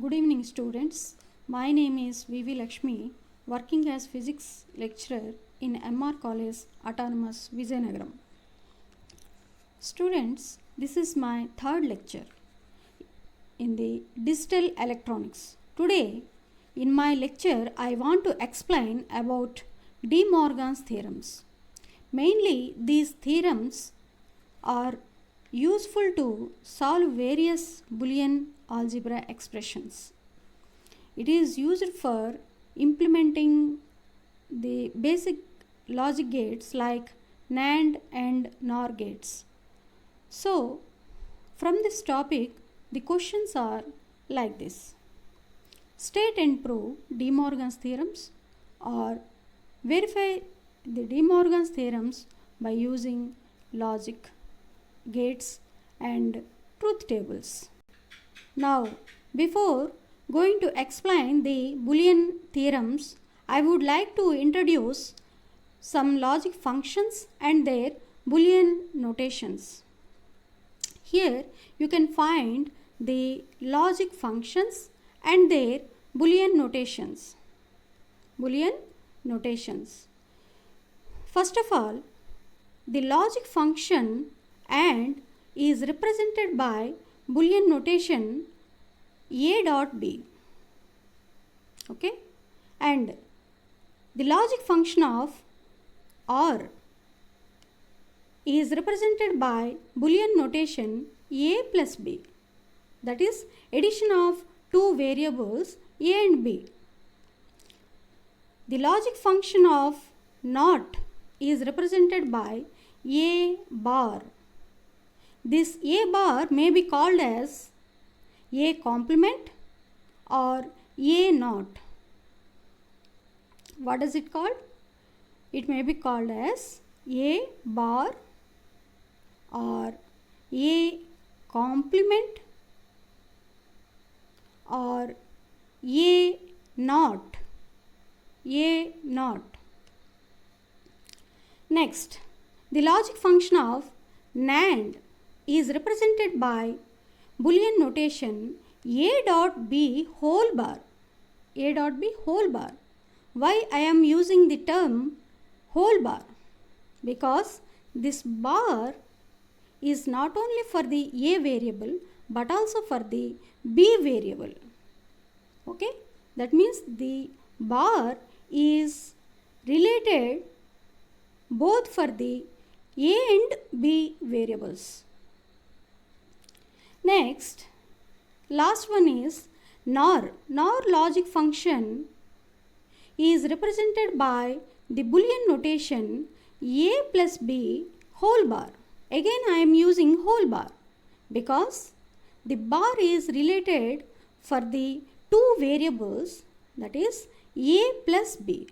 Good evening, students. My name is V.V. Lakshmi, working as physics lecturer in MR College, Autonomous, Vizianagaram. Students, this is my third lecture in the digital electronics. Today, in my lecture, I want to explain about De Morgan's theorems. Mainly, these theorems are useful to solve various Boolean algebra expressions. It is used for implementing the basic logic gates like NAND and NOR gates. So, from this topic, the questions are like this. State and prove De Morgan's theorems, or verify the De Morgan's theorems by using logic gates and truth tables. Now, before going to explain the Boolean theorems, I would like to introduce some logic functions and their Boolean notations. Here you can find the logic functions and their Boolean notations. Boolean notations. First of all, the logic function AND is represented by Boolean notation A dot B. Okay? And the logic function of OR is represented by Boolean notation A plus B. That is addition of two variables A and B. The logic function of NOT is represented by A bar. This A bar may be called as A complement or A naught. What is it called? It may be called as A bar or A complement or A naught. A naught. Next, the logic function of NAND is represented by Boolean notation A dot B whole bar. A dot B whole bar. Why I am using the term whole bar? Because this bar is not only for the A variable but also for the B variable. Okay? That means the bar is related both for the A and B variables. Next, last one is NOR. NOR logic function is represented by the Boolean notation A plus B whole bar. Again I am using whole bar because the bar is related for the two variables, that is A plus B.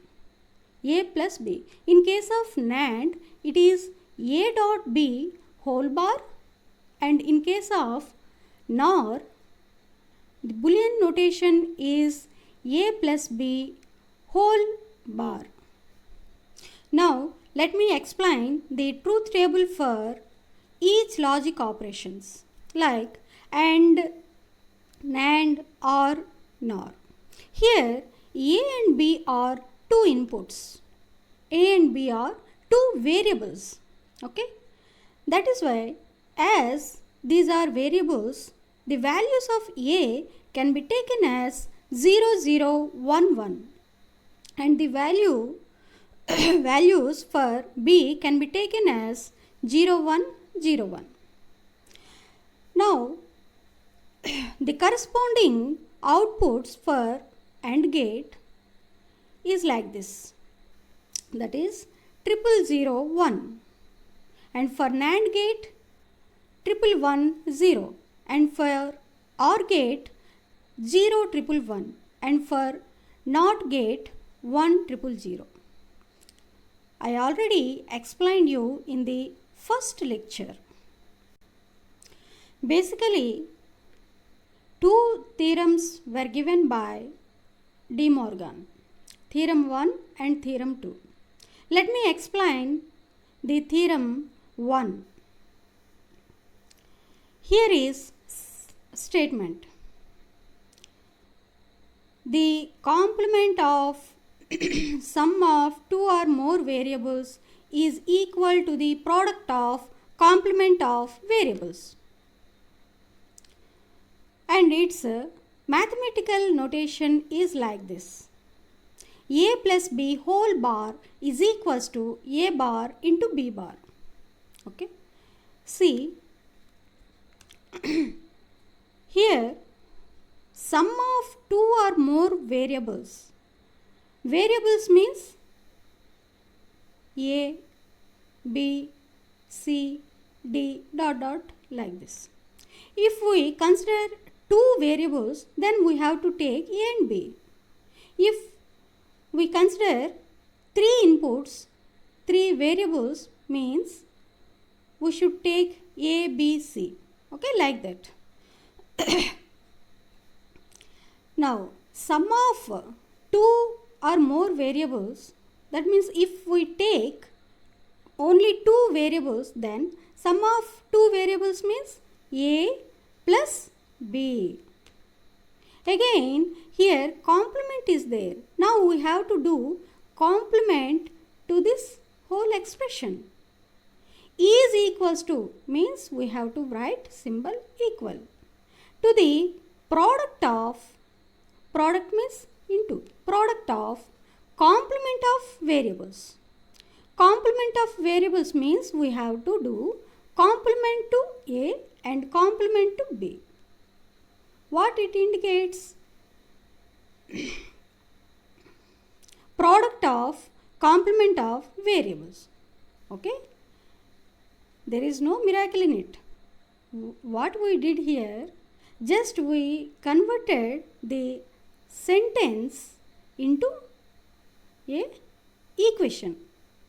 A plus B. In case of NAND, it is A dot B whole bar, and in case of NOR, the Boolean notation is A plus B whole bar. Now, let me explain the truth table for each logic operations like AND, NAND or NOR. Here, A and B are two inputs. A and B are two variables. Okay? That is why, as these are variables, the values of A can be taken as 0, 0, 1, 1, and the values for B can be taken as 0, 1, 0, 1. Now, the corresponding outputs for AND gate is like this, that is 0, 0, 1, and for NAND gate 1, 1, 0, and for OR gate 0, 1, 1, and for NOT gate 1, 0, 0. I already explained you in the first lecture. Basically, two theorems were given by De Morgan, theorem 1 and theorem 2. Let me explain the theorem 1. Here is statement. the complement of sum of two or more variables is equal to the product of complement of variables. And its mathematical notation is like this. A plus B whole bar is equals to A bar into B bar. Okay. See, here sum of two or more variables. Variables means A, B, C, D dot dot like this. If we consider two variables, then we have to take A and B. If we consider three inputs, three variables means we should take A, B, C. Okay, like that. Now, sum of two or more variables, that means if we take only two variables, then sum of two variables means A plus B. Again, here complement is there. Now we have to do complement to this whole expression. Is equals to means we have to write symbol equal to the product means into product of complement of variables. Complement of variables means we have to do complement to A and complement to B. What it indicates? Product of complement of variables. Okay? There is no miracle in it. What we did here, just we converted the sentence into a equation,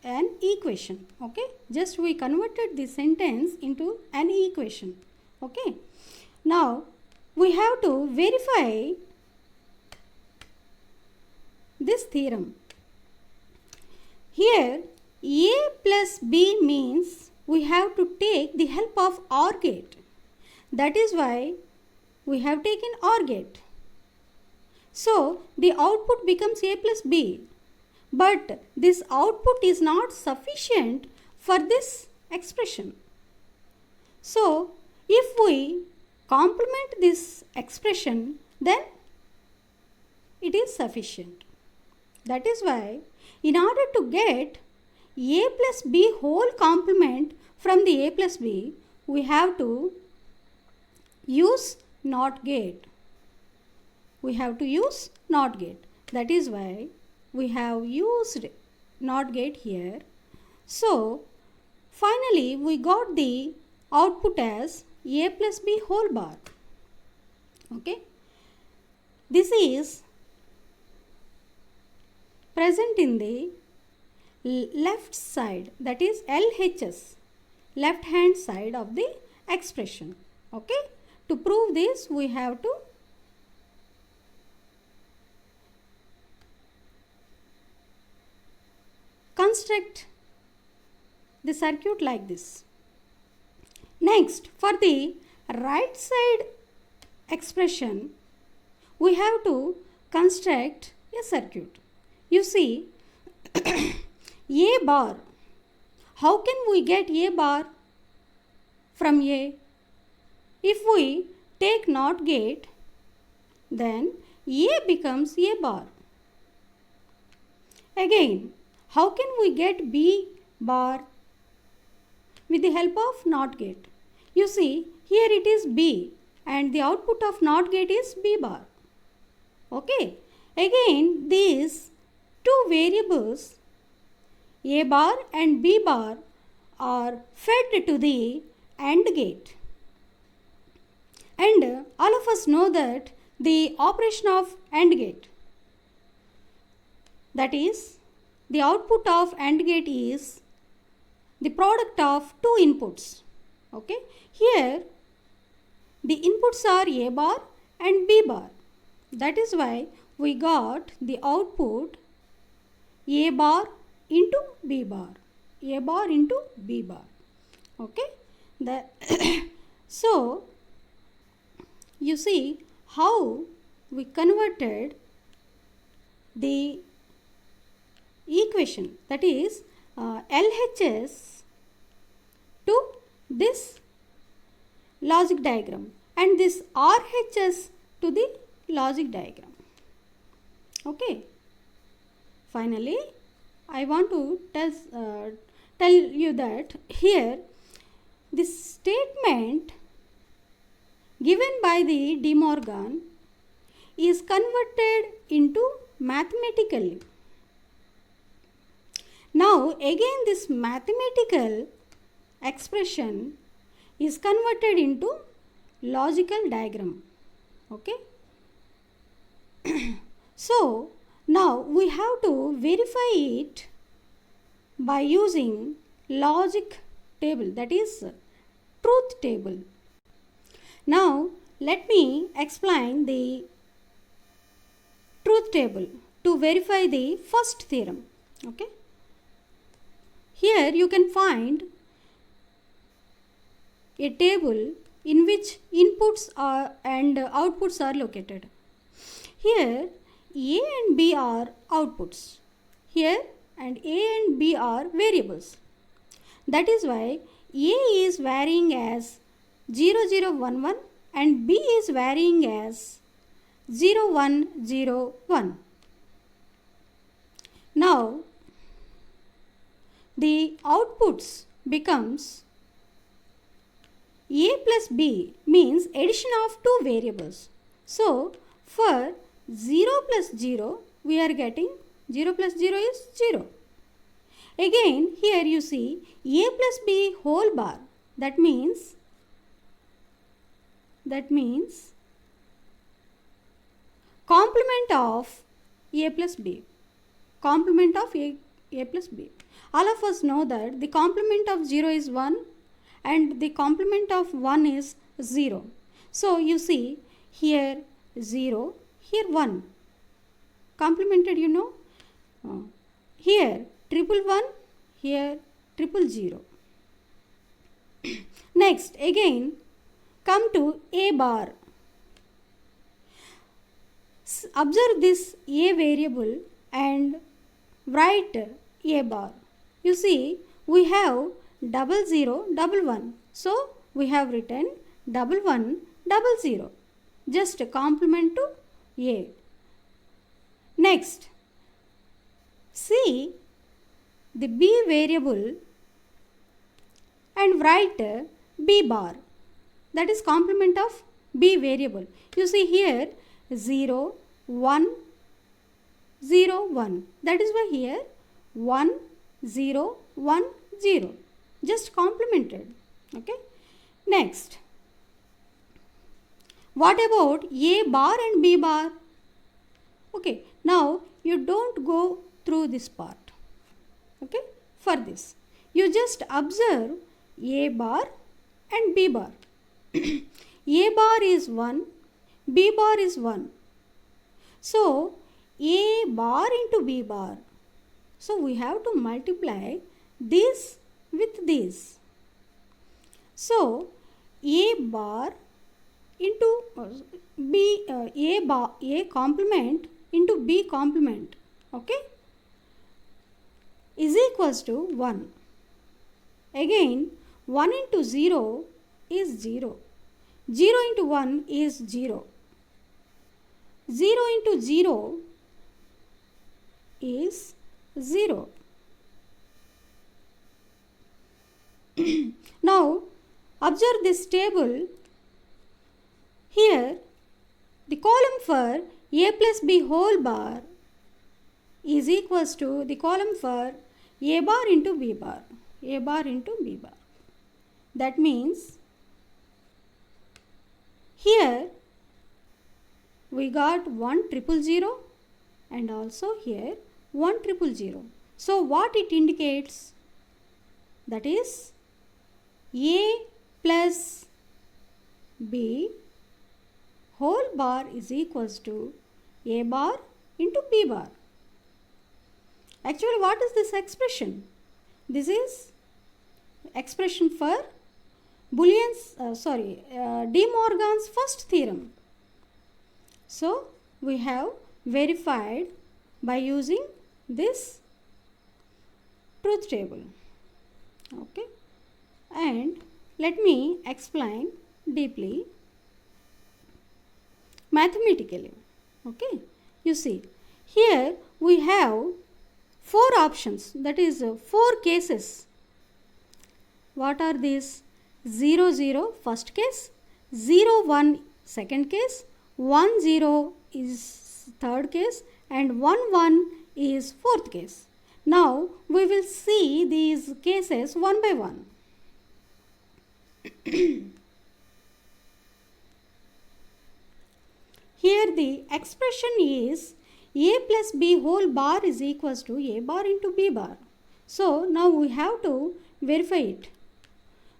an equation. Okay, just we converted the sentence into an equation. Okay, now we have to verify this theorem. Here A plus B means we have to take the help of OR gate. That is why we have taken OR gate. So the output becomes A plus B. But this output is not sufficient for this expression. So if we complement this expression, then it is sufficient. That is why in order to get A plus B whole complement from the A plus B, we have to use NOT gate. We have to use NOT gate. That is why we have used NOT gate here. So finally we got the output as A plus B whole bar. Okay. This is present in the left side, that is LHS, left hand side of the expression. Okay. To prove this, we have to construct the circuit like this. Next, for the right side expression, we have to construct a circuit. You see, A bar. How can we get A bar from A? If we take NOT gate, then A becomes A bar. Again, how can we get B bar? With the help of NOT gate. You see, here it is B and the output of NOT gate is B bar. Okay. Again, these two variables A bar and B bar are fed to the AND gate. And all of us know that the operation of AND gate, that is, the output of AND gate is the product of two inputs. Okay. Here the inputs are A bar and B bar. That is why we got the output A bar into B bar. A bar into B bar. Okay. So you see how we converted the equation, that is LHS to this logic diagram and this RHS to the logic diagram. Okay. Finally, I want to tell you that here this statement given by the De Morgan is converted into mathematically. Now again this mathematical expression is converted into logical diagram. Okay. So now we have to verify it by using logic table, that is truth table. Now let me explain the truth table to verify the first theorem. Okay. Here you can find a table in which inputs and outputs are located. Here A and B are outputs. Here and A and B are variables. That is why A is varying as 0, 0, 1, 1 and B is varying as 0, 1, 0, 1. Now the outputs becomes A plus B means addition of two variables. So for 0 plus 0 we are getting 0 plus 0 is 0. Again here you see A plus B whole bar, that means complement of A plus B. Complement of A plus B. All of us know that the complement of 0 is 1 and the complement of 1 is 0. So you see here 0, here 1. Complemented, you know. Here triple 1, here triple 0. Next again come to A bar. Observe this A variable and write A bar. You see we have 0, 0, 1, 1. So we have written 1, 1, 0. Just complement to A. Next, see the B variable and write B bar. That is complement of B variable. You see here 0, 1, 0, 1. That is why here 1, 0, 1, 0. Just complemented. Okay. Next, what about A bar and B bar? Okay. Now you don't go through this part. Okay. For this, you just observe A bar and B bar. A bar is 1, B bar is 1. So A bar into B bar. So we have to multiply this with this. So A bar into B, A complement into B complement, okay, is equals to 1. Again 1 into 0 is 0. 0 into 1 is 0. 0 into 0 is 0. Now observe this table. Here the column for A plus B whole bar is equals to the column for A bar into B bar. A bar into B bar. That means here we got 1 triple 0 and also here 1 triple 0. So what it indicates? That is A plus B whole bar is equals to A bar into B bar. Actually, what is this expression? This is expression for De Morgan's first theorem. So we have verified by using this truth table. Okay, and let me explain deeply mathematically. Okay, you see, here we have four options, that is four cases. What are these? 0 0 first case, 0 1 second case, 1 0 is third case, and 1 1 is fourth case. Now we will see these cases one by one. Here the expression is a plus b whole bar is equals to a bar into b bar. So now we have to verify it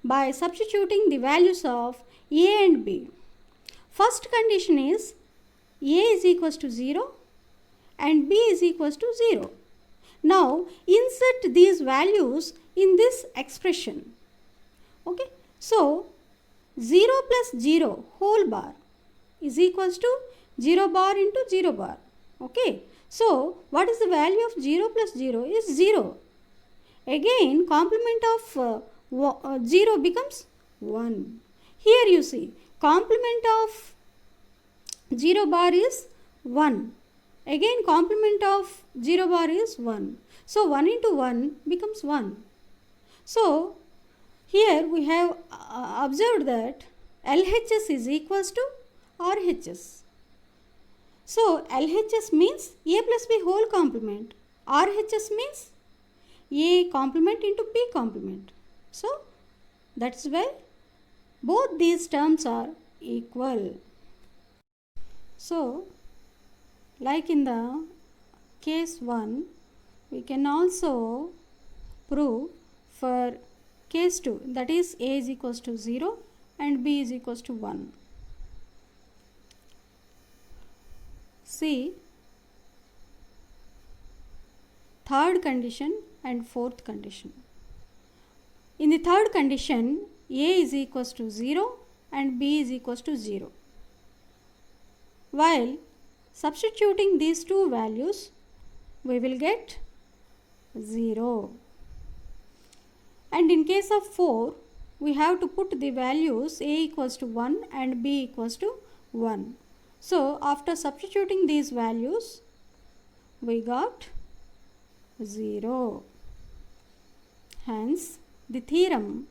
by substituting the values of a and b. First condition is a is equals to 0 and b is equals to 0. Now insert these values in this expression. Okay, so 0 plus 0 whole bar is equals to 0 bar into 0 bar. Okay, so what is the value of 0 plus 0 is 0. Again, complement of 0 becomes 1. Here you see, complement of 0 bar is 1. Again, complement of 0 bar is 1. So 1 into 1 becomes 1. So here we have observed that LHS is equals to RHS. So LHS means a plus b whole complement. RHS means a complement into b complement. So that's why both these terms are equal. So like in the case 1, we can also prove for case 2, that is a is equals to 0 and b is equals to 1. See third condition and fourth condition. In the third condition, a is equals to 0 and b is equals to 0. While substituting these two values, we will get 0. And in case of 4, we have to put the values a equals to 1 and b equals to 1. So after substituting these values, we got 0. Hence, the theorem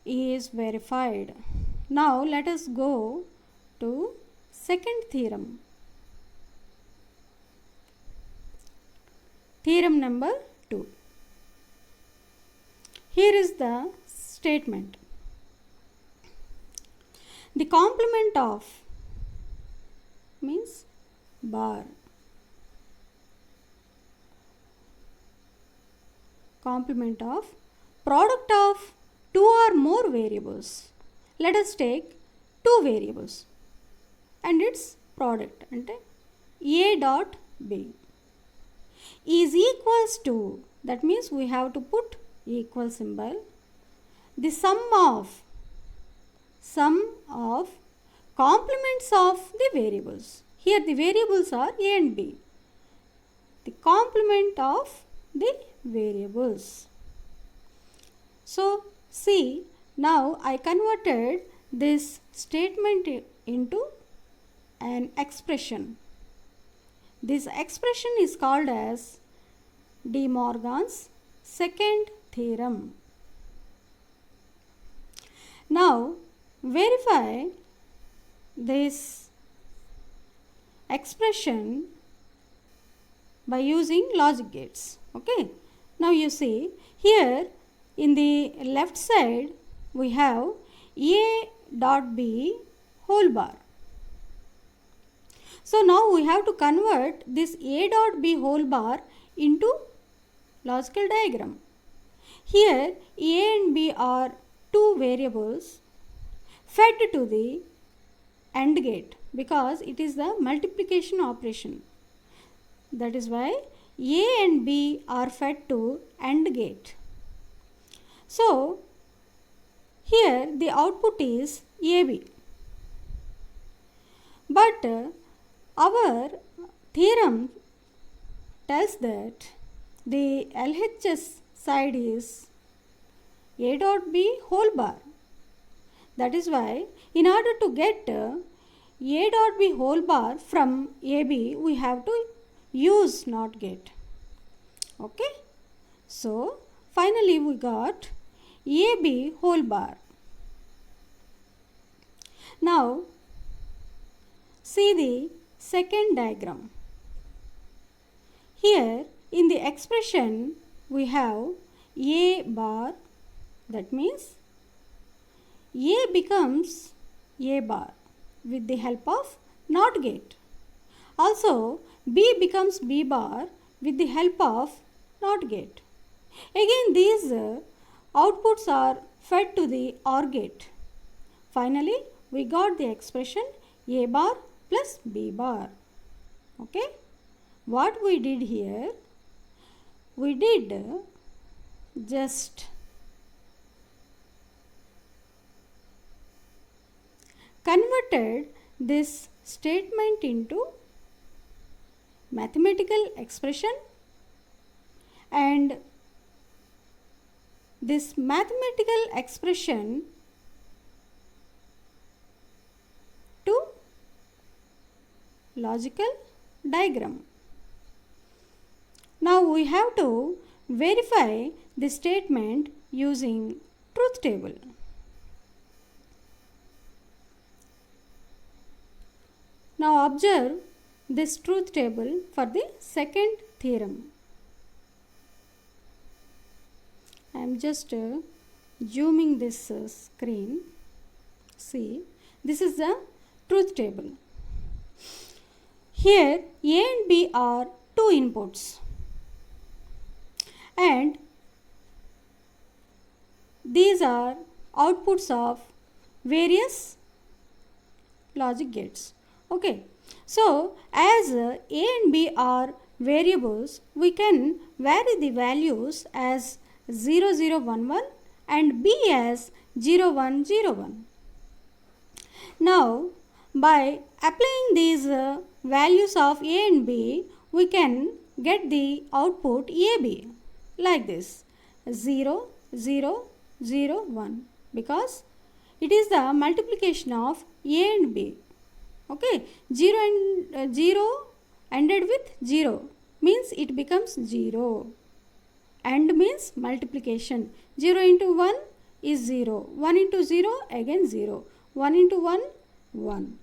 is verified. Now let us go to second theorem. Theorem number 2. Here is the statement. The complement of means bar. Complement of product of two or more variables. Let us take two variables and its product ante a dot b is equals to, that means we have to put equal symbol, the sum of complements of the variables. Here the variables are a and b. The complement of the variables. So see, now I converted this statement into an expression. This expression is called as De Morgan's second theorem. Now verify this expression by using logic gates. Okay, now you see here in the left side we have a dot b whole bar. So now we have to convert this a dot b whole bar into logical diagram. Here a and b are two variables fed to the AND gate because it is the multiplication operation. That is why a and b are fed to AND gate. So here the output is AB. But our theorem tells that the LHS side is A dot B whole bar. That is why in order to get A dot B whole bar from AB, we have to use not get. Okay. So finally we got AB whole bar. Now see the second diagram. Here in the expression we have A bar, that means A becomes A bar with the help of NOT gate. Also B becomes B bar with the help of NOT gate. Again these outputs are fed to the OR gate. Finally we got the expression A bar plus B bar. Okay. What we did here, we did just converted this statement into mathematical expression, and this mathematical expression to logical diagram. Now we have to verify the statement using truth table. Now observe this truth table for the second theorem. I am just zooming this screen. See, this is the truth table. Here A and B are two inputs, and these are outputs of various logic gates. Okay, so as A and B are variables, we can vary the values as 0 0 1 1 and B as 0 1 0 1. Now by applying these values of A and B, we can get the output AB like this: 0 0 0 1, because it is the multiplication of A and B. Okay, 0 and 0 ended with 0 means it becomes 0. AND means multiplication. 0 into 1 is 0. 1 into 0 again 0. 1 into 1, 1.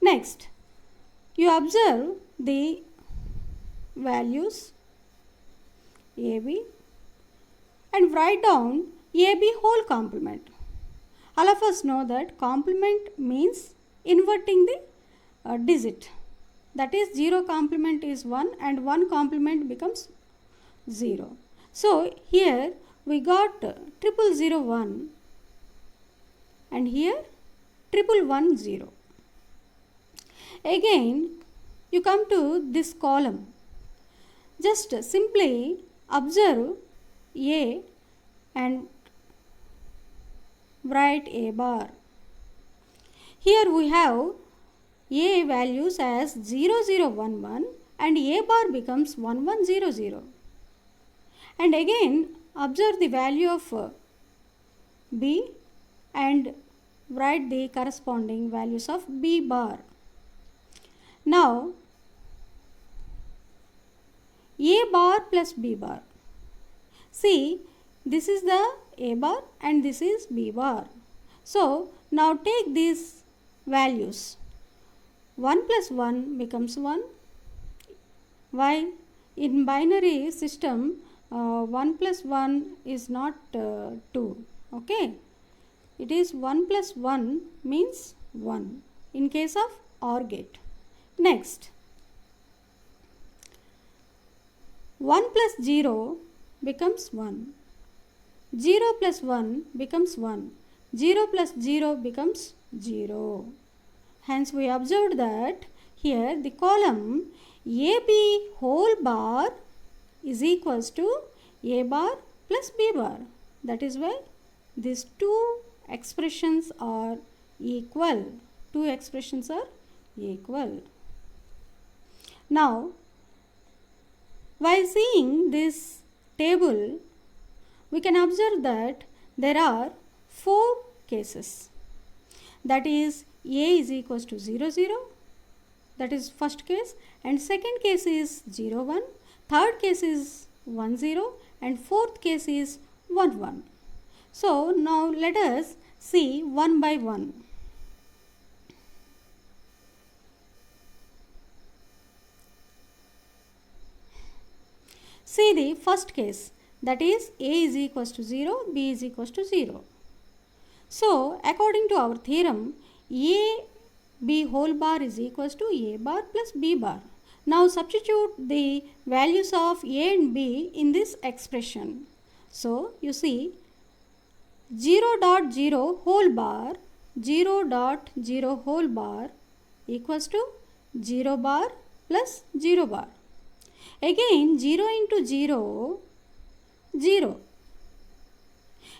Next, you observe the values AB and write down AB whole complement. All of us know that complement means inverting the digit. That is 0 complement is 1 and 1 complement becomes 0. So here we got 0001 and here 1110. Again you come to this column. Just simply observe A and write A bar. Here we have A values as 0011 and A bar becomes 1100. And again observe the value of B and write the corresponding values of B bar. Now A bar plus B bar. See, this is the A bar and this is B bar. So now take these values. 1 plus 1 becomes 1. While in binary system 1 plus 1 is not 2. Okay. It is 1 plus 1 means 1 in case of OR gate. Next, 1 plus 0 becomes 1. 0 plus 1 becomes 1. 0 plus 0 becomes 0. Hence we observed that here the column AB whole bar is equals to A bar plus B bar. That is why these two expressions are equal. Two expressions are equal. Now, while seeing this table, we can observe that there are 4 cases. That is, A is equals to 0, 0. That is first case. And second case is 0, 1. Third case is 1, 0. And fourth case is 1, 1. So, now let us see one by one. See the first case, that is A is equals to 0, B is equals to 0. So, according to our theorem, A B whole bar is equals to A bar plus B bar. Now, substitute the values of A and B in this expression. So, you see 0.0 whole bar, 0.0 whole bar equals to 0 bar plus 0 bar. Again 0 into 0, 0.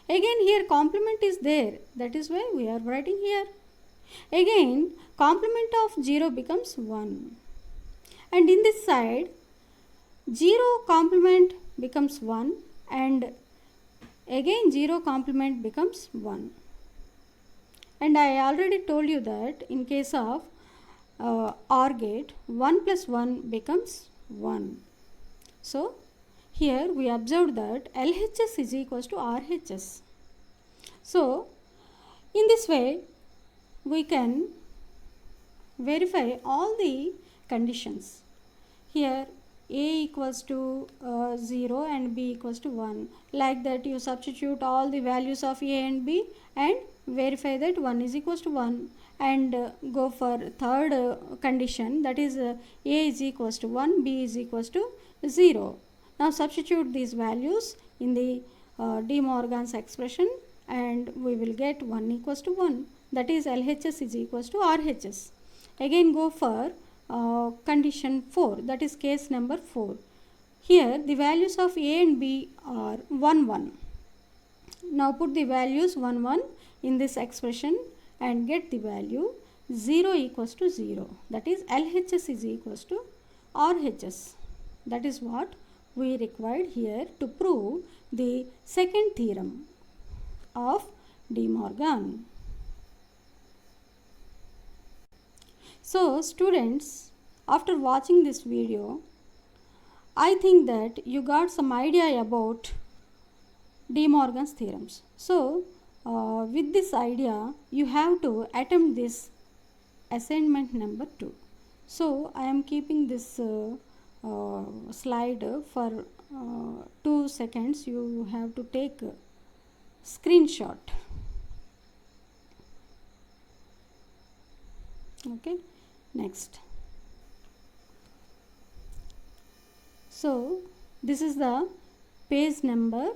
Again here complement is there, that is why we are writing here. Again complement of 0 becomes 1. And in this side 0 complement becomes 1 and again 0 complement becomes 1. And I already told you that in case of OR gate 1 plus 1 becomes 1. So, here we observed that LHS is equals to RHS. So, in this way we can verify all the conditions. Here A equals to 0 and B equals to 1. Like that you substitute all the values of A and B and verify that 1 is equals to 1 and go for third condition, that is A is equals to 1, B is equals to 0. Now substitute these values in the De Morgan's expression and we will get 1 equals to 1, that is LHS is equals to RHS. Again go for condition 4, that is case number 4. Here the values of A and B are 1, 1. Now put the values 1, 1 in this expression and get the value 0 equals to 0, that is LHS is equals to RHS. That is what we required here to prove the second theorem of De Morgan. So students, after watching this video, I think that you got some idea about De Morgan's theorems. So with this idea, you have to attempt this assignment number 2. So I am keeping this slide for 2 seconds. You have to take a screenshot. Okay, next. So this is the page number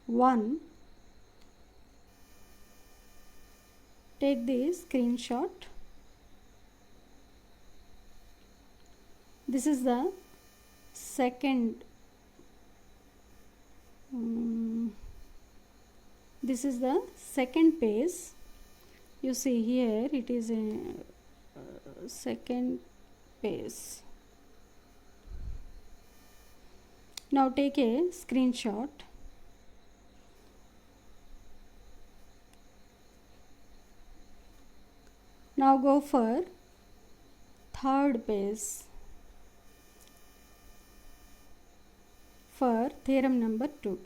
1. Take the screenshot. This is the second this is the second page. You see here it is a second page. Now take a screenshot. Now go for third page for theorem number 2.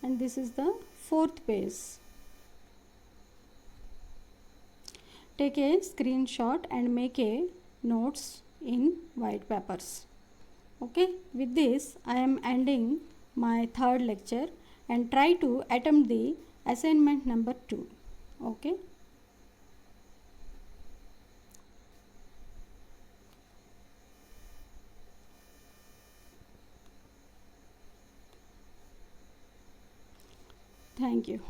And this is the fourth page. Take a screenshot and make a notes in white papers. Okay, with this I am ending my third lecture and try to attempt the assignment number 2. Okay. Thank you.